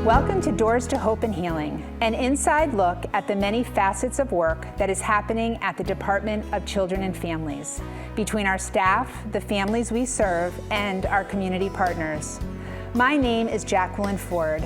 Welcome to Doors to Hope and Healing, an inside look at the many facets of work that is happening at the Department of Children and Families, between our staff, the families we serve, and our community partners. My name is Jacqueline Ford.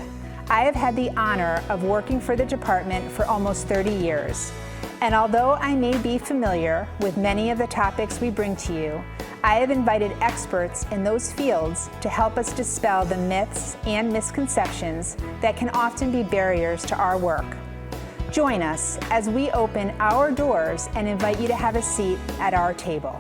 I have had the honor of working for the department for almost 30 years. And although I may be familiar with many of the topics we bring to you, I have invited experts in those fields to help us dispel the myths and misconceptions that can often be barriers to our work. Join us as we open our doors and invite you to have a seat at our table.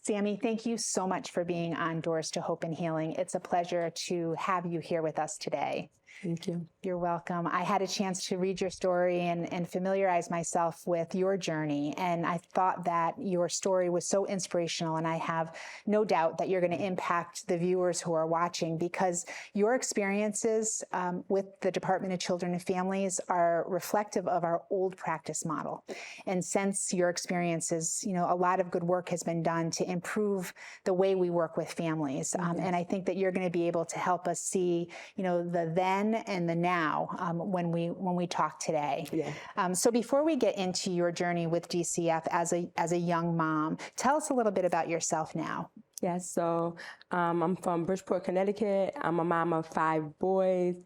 Sammy, thank you so much for being on Doors to Hope and Healing. It's a pleasure to have you here with us today. Thank you. You're welcome. I had a chance to read your story and familiarize myself with your journey, and I thought that your story was so inspirational, and I have no doubt that you're going to impact the viewers who are watching, because your experiences with the Department of Children and Families are reflective of our old practice model. And since your experiences, a lot of good work has been done to improve the way we work with families. And I think that you're going to be able to help us see, the then and the now when we talk today. Yeah. So before we get into your journey with DCF as a young mom, tell us a little bit about yourself now. Yes, so I'm from Bridgeport, Connecticut. I'm a mom of 5 boys.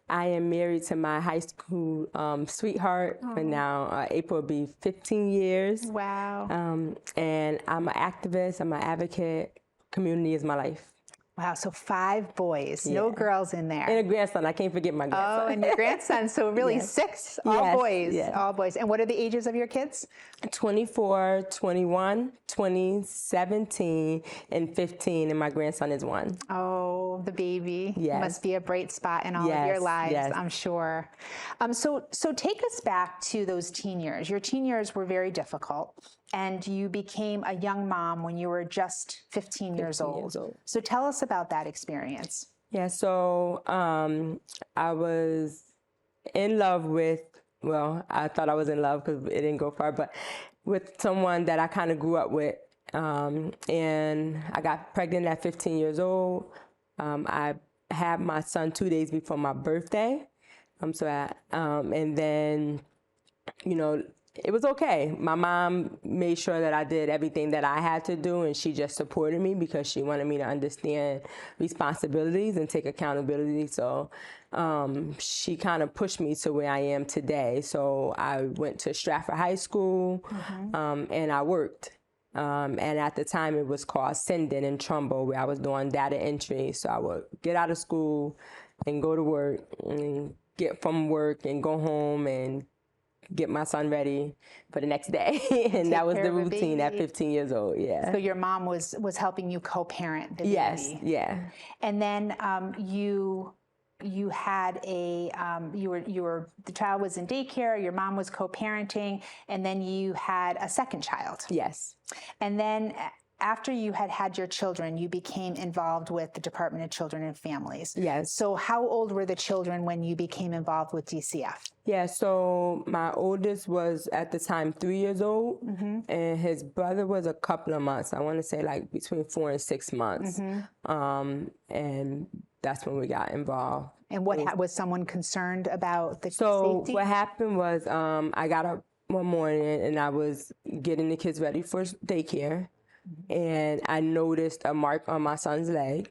I am married to my high school sweetheart, and now April will be 15 years. Wow. And I'm an activist, I'm an advocate. Community is my life. Wow, so 5 boys, no girls in there. And a grandson, I can't forget my grandson. Oh, and your grandson, so really 6, all boys, all boys. And what are the ages of your kids? 24, 21, 20, 17, and 15, and my grandson is 1. Oh, the baby. Yes. Must be a bright spot in all of your lives, I'm sure. So take us back to those teen years. Your teen years were very difficult, and you became a young mom when you were just 15 years old. So tell us about that experience. Yeah, so I was in love with, I thought I was in love because it didn't go far, but with someone that I kind of grew up with. And I got pregnant at 15 years old. I had my son 2 days before my birthday. And then, it was okay. My mom made sure that I did everything that I had to do, and she just supported me because she wanted me to understand responsibilities and take accountability. So she kind of pushed me to where I am today. So I went to Stratford High School, and I worked. And at the time it was called Sending in Trumbull, where I was doing data entry. So I would get out of school and go to work, and get from work and go home and get my son ready for the next day. And that was the routine at 15 years old. Yeah. So your mom was helping you co-parent the baby. Yes. Yeah. And then you had the child was in daycare, your mom was co-parenting, and then you had a second child. Yes. And then after you had your children, you became involved with the Department of Children and Families. Yes. So how old were the children when you became involved with DCF? Yeah, so my oldest was at the time 3 years old, and his brother was a couple of months. I want to say like between 4 and 6 months. And that's when we got involved. And what was someone concerned about the safety? So what happened was I got up one morning and I was getting the kids ready for daycare. And I noticed a mark on my son's leg,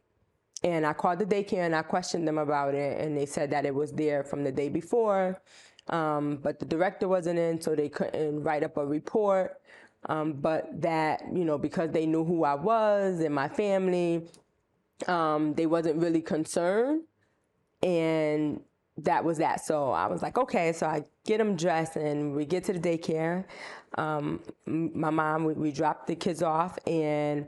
and I called the daycare and I questioned them about it, and they said that it was there from the day before, but the director wasn't in, so they couldn't write up a report, but that, because they knew who I was and my family, they wasn't really concerned, and that was that. So I was like, okay. So I get them dressed and we get to the daycare. My mom, we dropped the kids off, and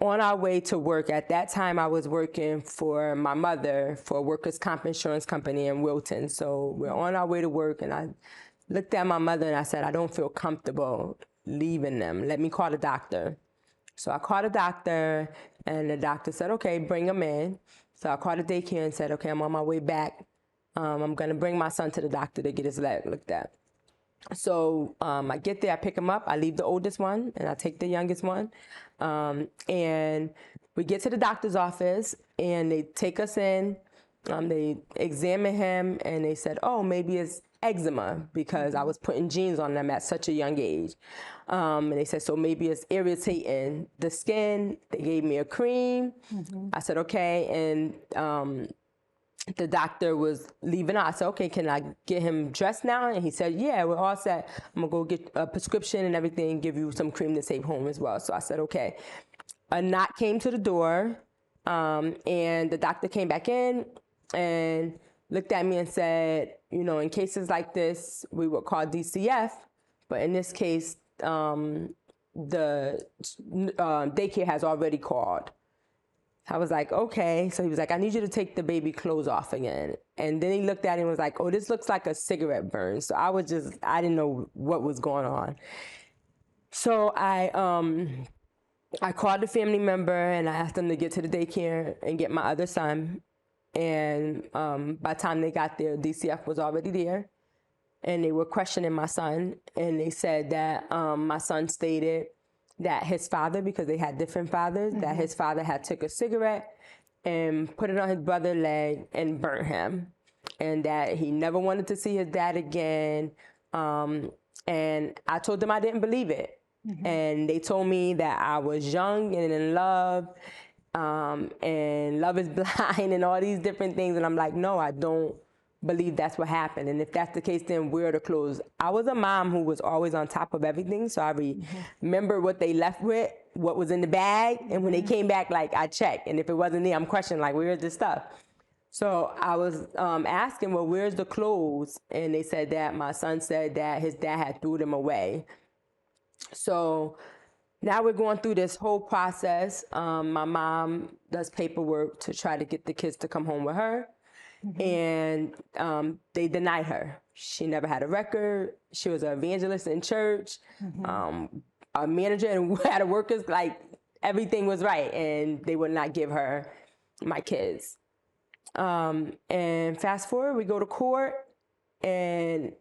on our way to work, at that time I was working for my mother for a workers' comp insurance company in Wilton. So we're on our way to work, and I looked at my mother and I said, I don't feel comfortable leaving them. Let me call the doctor. So I called the doctor, and the doctor said, okay, bring them in. So I called the daycare and said, okay, I'm on my way back. I'm going to bring my son to the doctor to get his leg looked at. So I get there, I pick him up, I leave the oldest one, and I take the youngest one. And we get to the doctor's office, and they take us in, They examined him and they said, oh, maybe it's eczema because I was putting jeans on them at such a young age. And they said, so maybe it's irritating the skin. They gave me a cream. I said, okay. And the doctor was leaving out. I said, okay, can I get him dressed now? And he said, yeah, we're all set. I'm gonna go get a prescription and everything and give you some cream to take home as well. So I said, okay. A knock came to the door, and the doctor came back in and looked at me and said, you know, in cases like this, we would call DCF, but in this case, the daycare has already called. I was like, okay. So he was like, I need you to take the baby clothes off again. And then he looked at it and was like, oh, this looks like a cigarette burn. So I didn't know what was going on. So I called a family member and I asked them to get to the daycare and get my other son. And by the time they got there, DCF was already there. And they were questioning my son. And they said that my son stated that his father, because they had different fathers, that his father had took a cigarette and put it on his brother's leg and burnt him. And that he never wanted to see his dad again. And I told them I didn't believe it. And they told me that I was young and in love, and love is blind and all these different things. And I'm like, no, I don't believe that's what happened. And if that's the case, then wear the clothes. I was a mom who was always on top of everything. So I remember what they left with, what was in the bag. And when they came back, like, I checked. And if it wasn't there, I'm questioning, like, where's this stuff? So I was asking, well, where's the clothes? And they said that my son said that his dad had threw them away. So now we're going through this whole process. My mom does paperwork to try to get the kids to come home with her. And they denied her. She never had a record. She was an evangelist in church, a manager and had a workers, like everything was right. And they would not give her my kids. And fast forward, we go to court and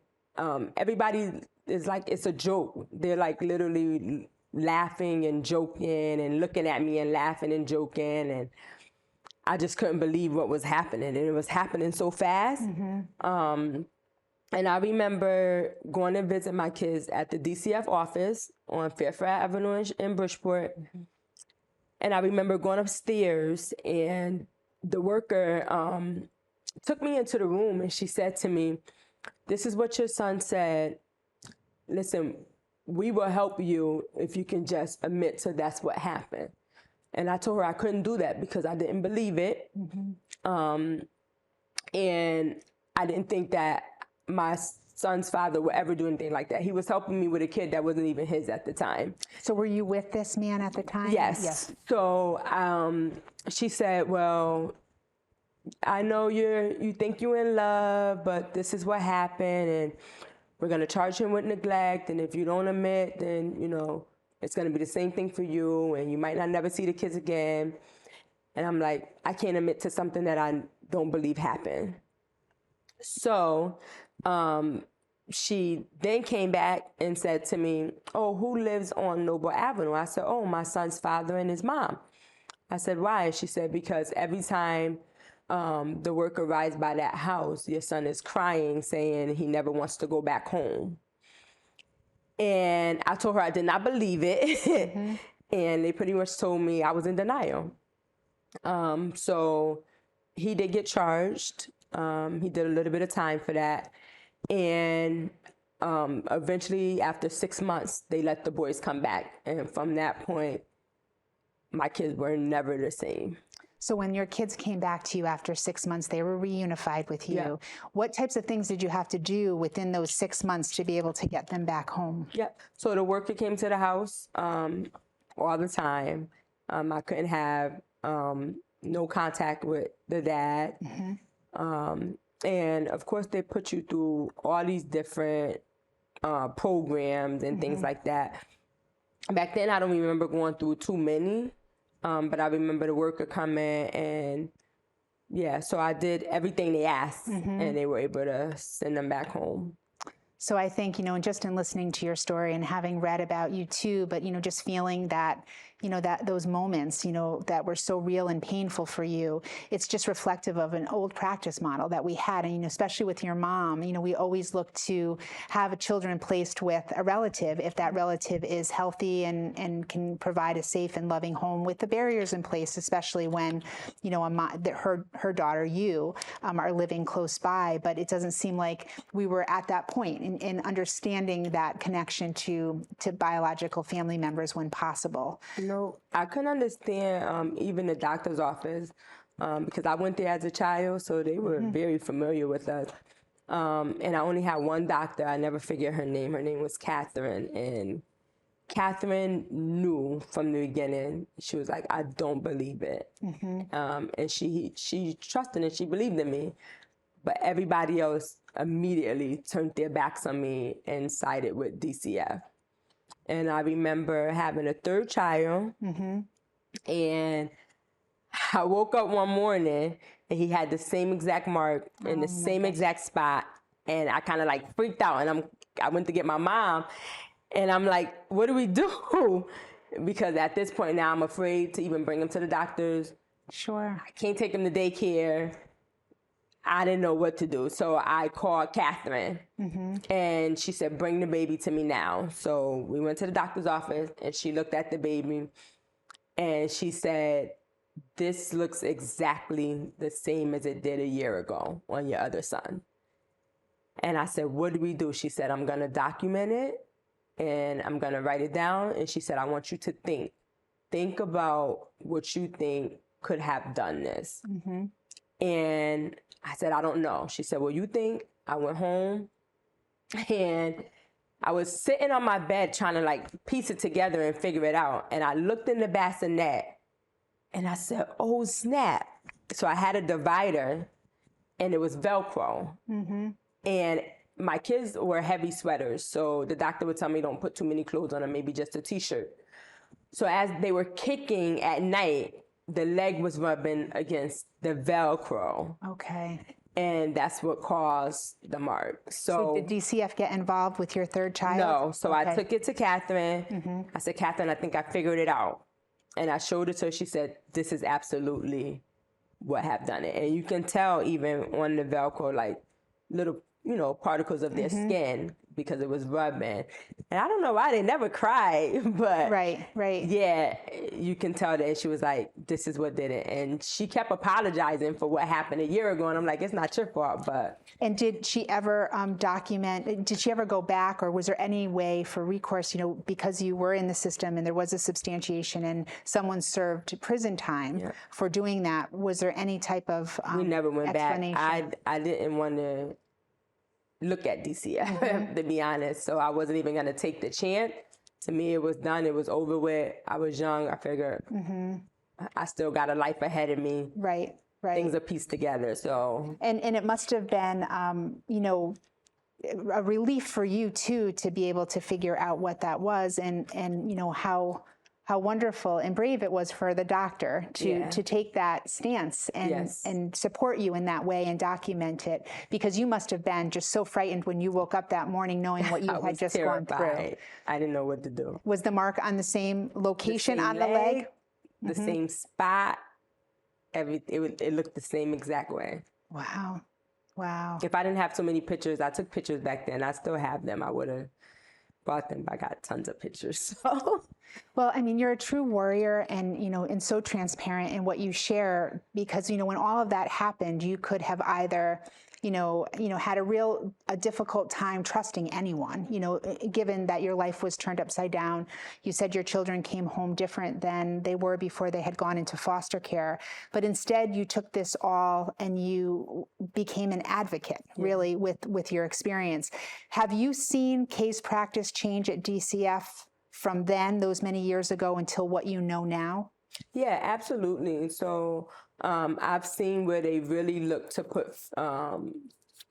everybody is like, it's a joke. They're like literally laughing and joking and looking at me and laughing and joking. And I just couldn't believe what was happening. And it was happening so fast. And I remember going to visit my kids at the DCF office on Fairfax Avenue in Bridgeport. And I remember going upstairs and the worker took me into the room and she said to me, this is what your son said. Listen, we will help you if you can just admit to that's what happened. And I told her I couldn't do that because I didn't believe it. And I didn't think that my son's father would ever do anything like that. He was helping me with a kid that wasn't even his at the time. So were you with this man at the time? Yes. So she said, well, I know you think you're in love, but this is what happened. And we're going to charge him with neglect. And if you don't admit, then, you know, it's going to be the same thing for you, and you might not never see the kids again. And I'm like, I can't admit to something that I don't believe happened. So she then came back and said to me, oh, who lives on Noble Avenue? I said, oh, my son's father and his mom. I said, why? And she said, because every time the worker rides by that house, your son is crying, saying he never wants to go back home. And I told her I did not believe it. And they pretty much told me I was in denial. So he did get charged. He did a little bit of time for that. And eventually, after 6 months, they let the boys come back. And from that point, my kids were never the same. So when your kids came back to you after 6 months, they were reunified with you. Yeah. What types of things did you have to do within those 6 months to be able to get them back home? Yeah. So the worker came to the house all the time. I couldn't have no contact with the dad. And of course, they put you through all these different programs and things like that. Back then, I don't remember going through too many. But I remember the worker coming and, yeah, so I did everything they asked and they were able to send them back home. So I think, you know, just in listening to your story and having read about you too, but, you know, just feeling that that those moments, that were so real and painful for you. It's just reflective of an old practice model that we had. And, especially with your mom, we always look to have children placed with a relative if that relative is healthy and can provide a safe and loving home with the barriers in place, especially when, her daughter, you, are living close by. But it doesn't seem like we were at that point in understanding that connection to biological family members when possible. I couldn't understand even the doctor's office because I went there as a child, so they were very familiar with us. And I only had one doctor. I never figured her name. Her name was Catherine. And Catherine knew from the beginning. She was like, I don't believe it. And she trusted and she believed in me. But everybody else immediately turned their backs on me and sided with DCF. And I remember having a third child, and I woke up one morning and he had the same exact mark in the same exact spot, and I kind of like freaked out, and I went to get my mom, and I'm like, what do we do? Because at this point now I'm afraid to even bring him to the doctors. Sure. I can't take him to daycare. I didn't know what to do. So I called Catherine and she said, bring the baby to me now. So we went to the doctor's office and she looked at the baby and she said, this looks exactly the same as it did a year ago on your other son. And I said, what do we do? She said, I'm going to document it and I'm going to write it down. And she said, I want you to think about what you think could have done this. And I said, I don't know. She said, well, you think? I went home and I was sitting on my bed trying to like piece it together and figure it out. And I looked in the bassinet and I said, oh, snap. So I had a divider and it was Velcro. And my kids wear heavy sweaters. So the doctor would tell me, don't put too many clothes on them, maybe just a t-shirt. So as they were kicking at night, the leg was rubbing against the Velcro. Okay. And that's what caused the mark. So did DCF get involved with your third child? No. So I took it to Catherine. I said, Catherine, I think I figured it out. And I showed it to her. She said, this is absolutely what have done it. And you can tell even on the Velcro, like little, particles of their skin because it was rubbing. And I don't know why they never cried, but right. Yeah, you can tell that she was like, this is what did it. And she kept apologizing for what happened a year ago. And I'm like, it's not your fault, but. And did she ever did she ever go back, or was there any way for recourse, because you were in the system and there was a substantiation and someone served prison time for doing that, was there any type of we never went back. I didn't want to look at DCF, to be honest. So I wasn't even going to take the chance. To me, it was done. It was over with. I was young. I figured I still got a life ahead of me. Right. Things are pieced together. So and it must have been, a relief for you too to be able to figure out what that was, and how wonderful and brave it was for the doctor to take that stance and support you in that way and document it, because you must have been just so frightened when you woke up that morning knowing what you had just gone through. I didn't know what to do. Was the mark on the same location on the leg? The same spot. It looked the same exact way. Wow. If I didn't have so many pictures, I took pictures back then. I still have them. I would have bought them. I got tons of pictures. So. Well, I mean, you're a true warrior and, and so transparent in what you share, because, when all of that happened, you could have either, had a difficult time trusting anyone, given that your life was turned upside down. You said your children came home different than they were before they had gone into foster care. But instead, you took this all and you became an advocate, really, with your experience. Have you seen case practice change at DCF from then, those many years ago, until what you know now? Yeah, absolutely. So I've seen where they really look to put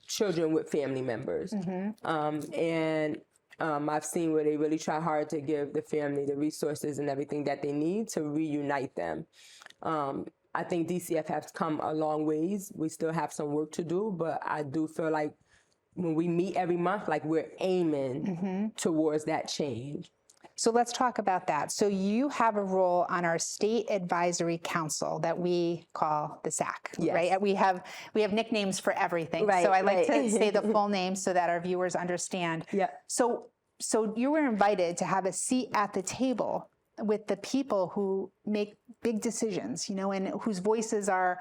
children with family members. And I've seen where they really try hard to give the family the resources and everything that they need to reunite them. I think DCF has come a long ways. We still have some work to do, but I do feel like when we meet every month, like we're aiming towards that change. So let's talk about that. So you have a role on our State Advisory Council that we call the SAC, Yes. right? We have nicknames for everything. Right, so I like right. to say the full name so that our viewers understand. Yeah. So you were invited to have a seat at the table with the people who make big decisions, and whose voices are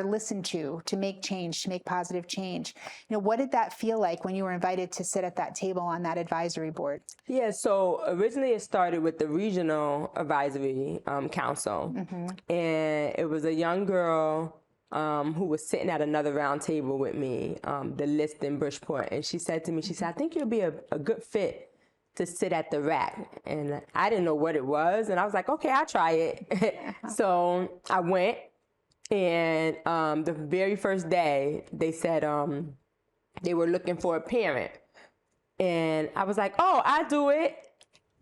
listened to make change, to make positive change. What did that feel like when you were invited to sit at that table on that advisory board? Yeah, so originally it started with the Regional Advisory Council. And it was a young girl who was sitting at another round table with me, the list in Bridgeport. And she said to me, I think you'll be a good fit to sit at the rack. And I didn't know what it was. And I was like, okay, I'll try it. So I went, and the very first day they said they were looking for a parent. And I was like, oh, I do it.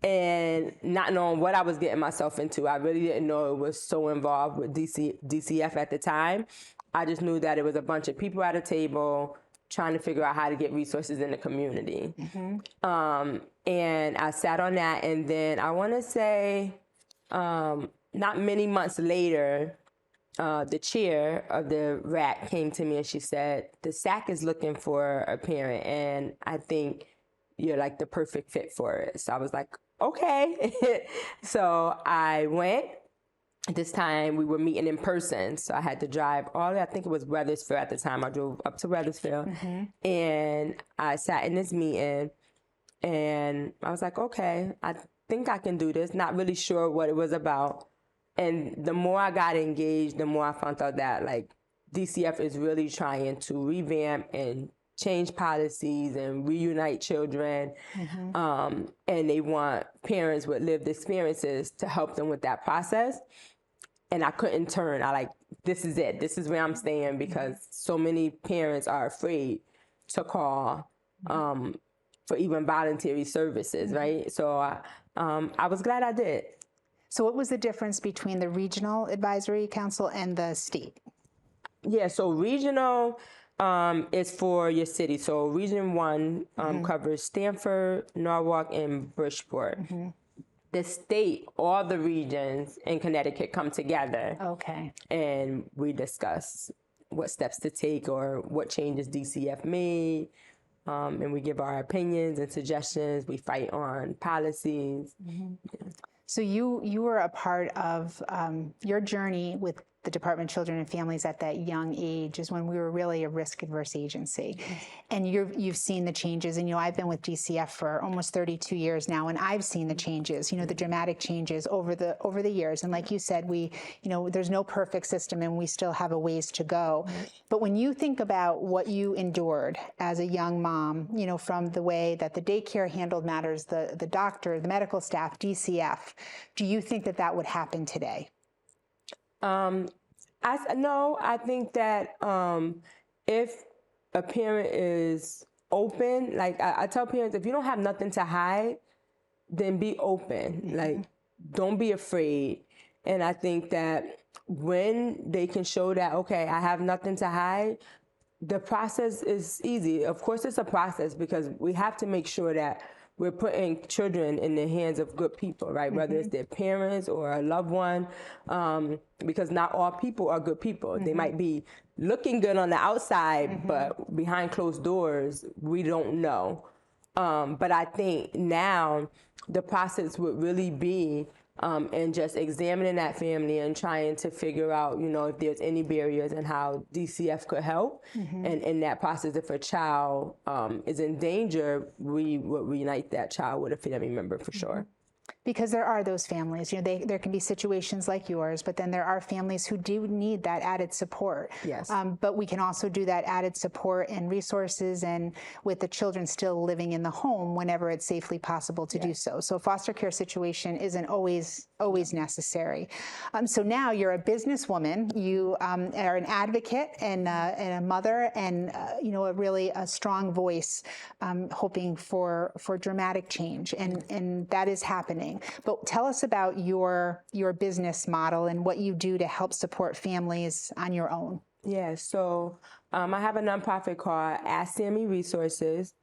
And not knowing what I was getting myself into. I really didn't know it was so involved with DCF at the time. I just knew that it was a bunch of people at a table trying to figure out how to get resources in the community. And I sat on that, and then I want to say not many months later, the chair of the RAC came to me and she said, the SAC is looking for a parent, and I think you're like the perfect fit for it. So I was like, okay. So I went. This time we were meeting in person, so I had to drive all the way, I think it was Weathersfield at the time. I drove up to Weathersfield, and I sat in this meeting, and I was like, okay, I think I can do this. Not really sure what it was about. And the more I got engaged, the more I found out that like DCF is really trying to revamp and change policies and reunite children. And they want parents with lived experiences to help them with that process. And I couldn't turn. This is it. This is where I'm staying, because so many parents are afraid to call for even voluntary services, right? So I was glad I did. So what was the difference between the Regional Advisory Council and the state? Yeah, so regional is for your city. So Region 1 covers Stanford, Norwalk, and Bridgeport. The state, all the regions in Connecticut come together. Okay. And we discuss what steps to take or what changes DCF made. And we give our opinions and suggestions. We fight on policies. So you were a part of your journey with the Department of Children and Families at that young age is when we were really a risk-adverse agency. And you've seen the changes. And, I've been with DCF for almost 32 years now, and I've seen the changes, the dramatic changes over the years. And like you said, there's no perfect system, and we still have a ways to go. But when you think about what you endured as a young mom, from the way that the daycare handled matters, the doctor, the medical staff, DCF, do you think that would happen today? I think that if a parent is open, like I tell parents, if you don't have nothing to hide, then be open. Like, don't be afraid. And I think that when they can show that, okay, I have nothing to hide, the process is easy. Of course, it's a process, because we have to make sure that we're putting children in the hands of good people, right? Whether it's their parents or a loved one, because not all people are good people. They might be looking good on the outside, but behind closed doors, we don't know. But I think now the process would really be and just examining that family and trying to figure out, if there's any barriers and how DCF could help. And in that process, if a child is in danger, we would reunite that child with a family member for sure. Because there are those families, there can be situations like yours, but then there are families who do need that added support. Yes. But we can also do that added support and resources, and with the children still living in the home whenever it's safely possible to do so. So foster care situation isn't always necessary. So now you're a businesswoman, you are an advocate and a mother, and a strong voice, hoping for dramatic change, and that is happening. But tell us about your business model and what you do to help support families on your own. Yeah, so I have a nonprofit called Ask Sammy Resources.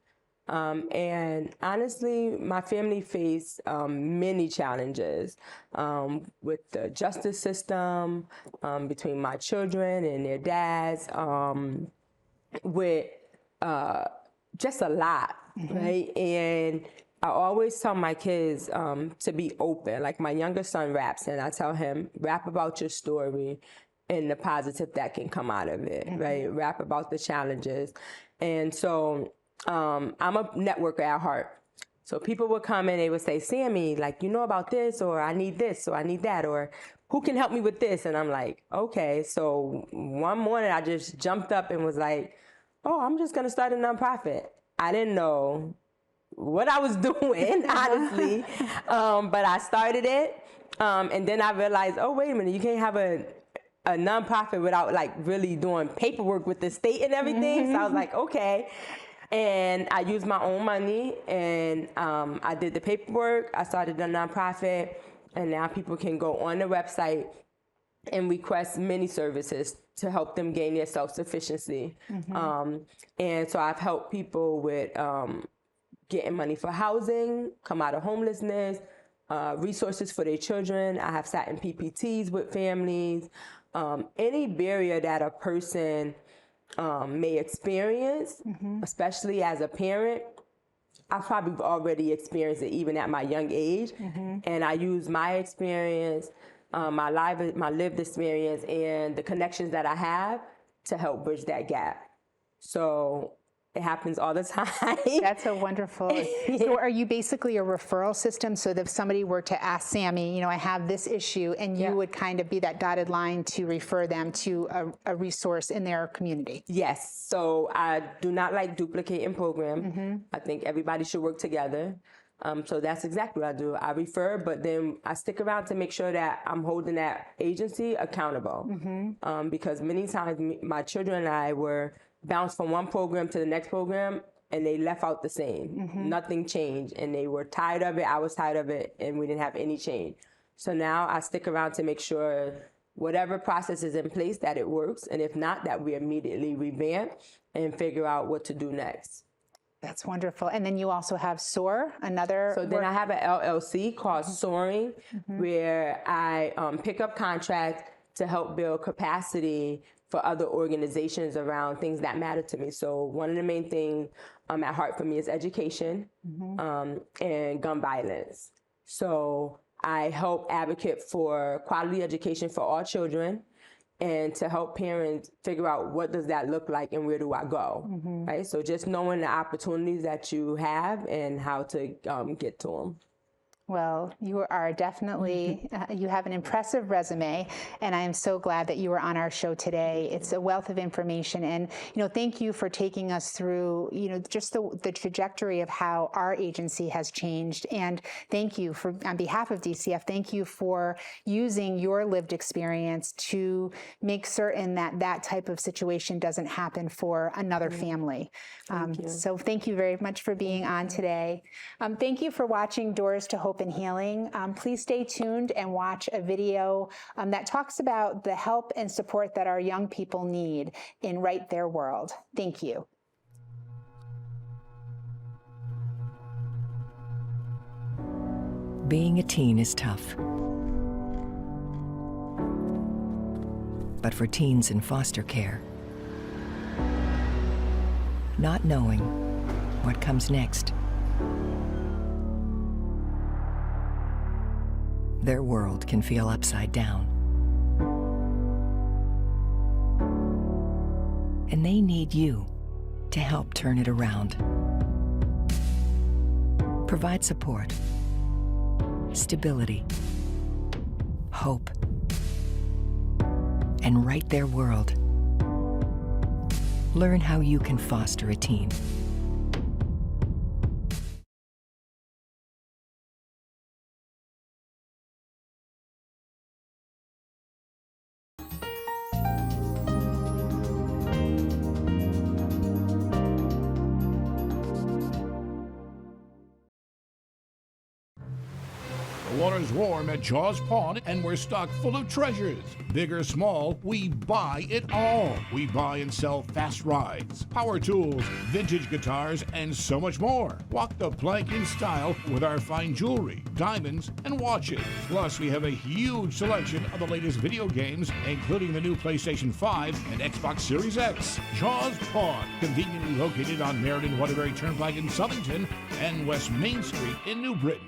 And honestly, my family faced many challenges with the justice system, between my children and their dads, with just a lot, right? And I always tell my kids to be open. Like my younger son raps, and I tell him, rap about your story and the positive that can come out of it, right? Rap about the challenges. And so I'm a networker at heart. So people would come and they would say, Sammy, like, you know about this, or I need this, or I need that, or who can help me with this? And I'm like, okay. So one morning I just jumped up and was like, oh, I'm just going to start a nonprofit. I didn't know what I was doing, honestly, but I started it. And then I realized, oh, wait a minute, you can't have a nonprofit without like really doing paperwork with the state and everything. So I was like, okay. And I used my own money, and I did the paperwork. I started a nonprofit, and now people can go on the website and request many services to help them gain their self-sufficiency. And so I've helped people with getting money for housing, come out of homelessness, resources for their children. I have sat in PPTs with families. Any barrier that a person may experience, especially as a parent, I've probably already experienced it even at my young age. And I use my experience, my lived experience, and the connections that I have to help bridge that gap. So it happens all the time. That's a wonderful. So are you basically a referral system? So that if somebody were to ask Sammy, you know, I have this issue, and you would kind of be that dotted line to refer them to a resource in their community? Yes. So I do not like duplicating program. I think everybody should work together. So that's exactly what I do. I refer, but then I stick around to make sure that I'm holding that agency accountable. Because many times my children and I were bounced from one program to the next program, and they left out the same. Nothing changed, and they were tired of it. I was tired of it, and we didn't have any change. So now I stick around to make sure whatever process is in place, that it works, and if not, that we immediately revamp and figure out what to do next. That's wonderful. And then you also have SOAR, another. So then I have an LLC called Soaring, where I pick up contracts to help build capacity for other organizations around things that matter to me. So one of the main things at heart for me is education and gun violence. So I help advocate for quality education for all children, and to help parents figure out what does that look like and where do I go, right? So just knowing the opportunities that you have and how to get to them. Well, you are definitely, you have an impressive resume, and I am so glad that you were on our show today. It's a wealth of information, and, you know, thank you for taking us through, you know, just the trajectory of how our agency has changed, and thank you for, on behalf of DCF, thank you for using your lived experience to make certain that that type of situation doesn't happen for another family. So thank you very much for being on today. Thank you for watching Doors to Hope and Healing. Please stay tuned and watch a video that talks about the help and support that our young people need in Right Their World. Thank you. Being a teen is tough. But for teens in foster care, not knowing what comes next, their world can feel upside down. And they need you to help turn it around. Provide support, stability, hope, and right their world. Learn how you can foster a teen. water's warm at Jaws Pond, and we're stocked full of treasures. Big or small, we buy it all. We buy and sell fast rides, power tools, vintage guitars, and so much more. Walk the plank in style with our fine jewelry, diamonds, and watches. Plus, we have a huge selection of the latest video games, including the new PlayStation 5 and Xbox Series X. Jaws Pond, conveniently located on Meriden Waterbury Turnpike in Southington and West Main Street in New Britain.